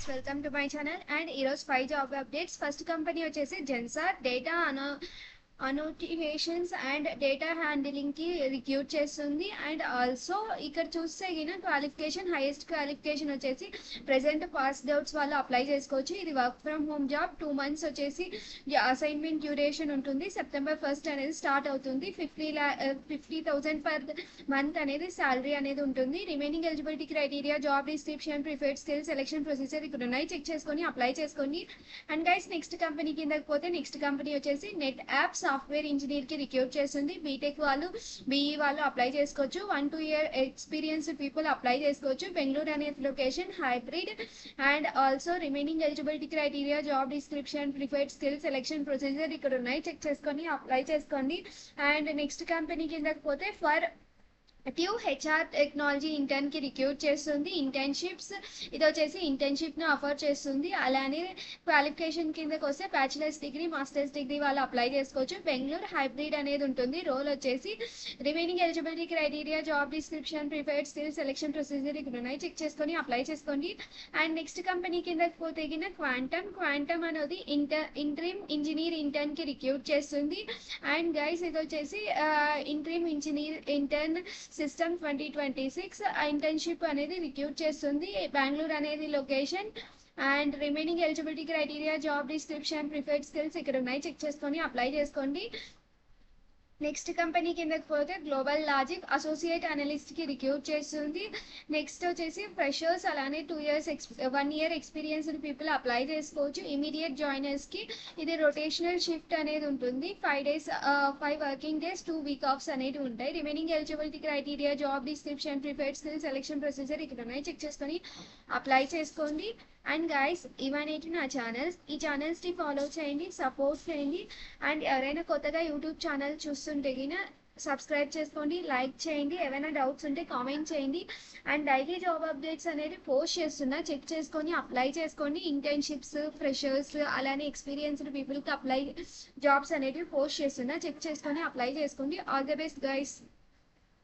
Welcome to my channel and ఈరోజు 5 job updates. First company వచ్చేసి Zensar data annotations and data handling కి recruit చేస్తుంది. And also ఇక్కడ చూస్తే క్వాలిఫికేషన్ హైయెస్ట్ క్వాలిఫికేషన్ వచ్చేసి ప్రెసెంట్ పాస్డ్ అవుట్స్ వాళ్ళు అప్లై చేసుకోవచ్చు. ఇది work from home job. 2 months వచ్చేసి అసైన్మెంట్ డ్యూరేషన్ ఉంటుంది. September 1st అనేది స్టార్ట్ అవుతుంది. 50,000 పర్ మంత్ అనేది శాలరీ అనేది ఉంటుంది. Remaining eligibility criteria, job description, preferred skills, selection procedure ఇక్కడ ఉన్నాయి. చెక్ చేసుకొని అప్లై చేసుకోండి. అండ్ గైస్ నెక్స్ట్ కంపెనీ కిందకి పోతే నెక్స్ట్ కంపెనీ వచ్చేసి నెట్ యాప్ సాఫ్ట్వేర్ ఇంజనీర్ కి రిక్రూట్ చేస్తుంది. బీటెక్ వాళ్ళు, బీఈ వాళ్ళు అప్లై చేసుకోవచ్చు. 1-2 year ఎక్స్పీరియన్స్ పీపుల్ అప్లై చేసుకోవచ్చు. బెంగళూరు అనే location, hybrid. And also remaining eligibility criteria, job description, preferred skills, selection procedure ఇక్కడ ఉన్నాయి. చెక్ చేసుకొని అప్లై చేసుకోండి. అండ్ నెక్స్ట్ కంపెనీ కిందకి పోతే ఫర్ ట్యూ హెచ్ఆర్ టెక్నాలజీ ఇంటర్న్ కి రిక్రూట్ చేస్తుంది. ఇంటర్న్షిప్స్ ఇది వచ్చేసి ఇంటర్న్షిప్ ను ఆఫర్ చేస్తుంది. అలానే క్వాలిఫికేషన్ కిందకి వస్తే బ్యాచిలర్స్ డిగ్రీ, మాస్టర్స్ డిగ్రీ వాళ్ళు అప్లై చేసుకోవచ్చు. బెంగళూరు హైబ్రిడ్ అనేది ఉంటుంది. రోల్ వచ్చేసి remaining eligibility criteria, job description, preferred skills, selection procedure ఇక్కడ ఉన్నాయి. చెక్ చేసుకొని అప్లై చేసుకోండి. అండ్ నెక్స్ట్ కంపెనీ కిందకి పోతే క్వాంటమ్ అనేది ఇంట్రీమ్ ఇంజనీర్ ఇంటర్న్ కి రిక్రూట్ చేస్తుంది. అండ్ గైస్ ఇది వచ్చేసి interim engineer intern system 2026 internship అనేది రిక్రూట్ చేస్తుంది. బెంగళూరు అనేది location. And remaining eligibility criteria, job description, preferred skills ఇక్కడ ఉన్నాయి. చెక్ చేసుకొని అప్లై చేసుకోండి. నెక్స్ట్ కంపెనీ కిందకి పోతే గ్లోబల్ లాజిక్ అసోసియేట్ అనలిస్ట్ కి రిక్రూట్ చేస్తుంది. నెక్స్ట్ వచ్చేసి ఫ్రెషర్స్, అలానే 1 year ఎక్స్పీరియన్స్ పీపుల్ అప్లై చేసుకోవచ్చు. ఇమీడియట్ జాయినర్స్ కి ఇది రొటేషనల్ షిఫ్ట్ అనేది ఉంటుంది. 5 వర్కింగ్ డేస్, 2 వీక్ ఆఫ్స్ అనేవి ఉంటాయి. Remaining eligibility criteria, job description, preferred skill, selection procedure ఇక్కడ ఉన్నాయి. చెక్ చేసుకొని అప్లై చేసుకోండి. అండ్ గైస్ ఇవన్నీ నా ఛానల్స్. ఈ ఛానల్స్ ని ఫాలో చేయండి, సపోర్ట్ చేయండి. అండ్ ఎవరైనా కొత్తగా యూట్యూబ్ ఛానల్ చూస్తుంటే సబ్స్క్రైబ్ చేసుకోండి, లైక్ చేయండి. ఏమైనా డౌట్స్ ఉంటే కామెంట్ చేయండి. అండ్ డైలీ జాబ్ అప్డేట్స్ అనేది పోస్ట్ చేస్తున్నా. చెక్ చేసుకొని అప్లై చేసుకోండి. ఇంటర్న్షిప్స్, ఫ్రెషర్స్, అలానే ఎక్స్పీరియన్స్డ్ పీపుల్కి అప్లై జాబ్స్ అనేవి పోస్ట్ చేస్తున్నా. చెక్ చేసుకొని అప్లై చేసుకోండి. All the best guys.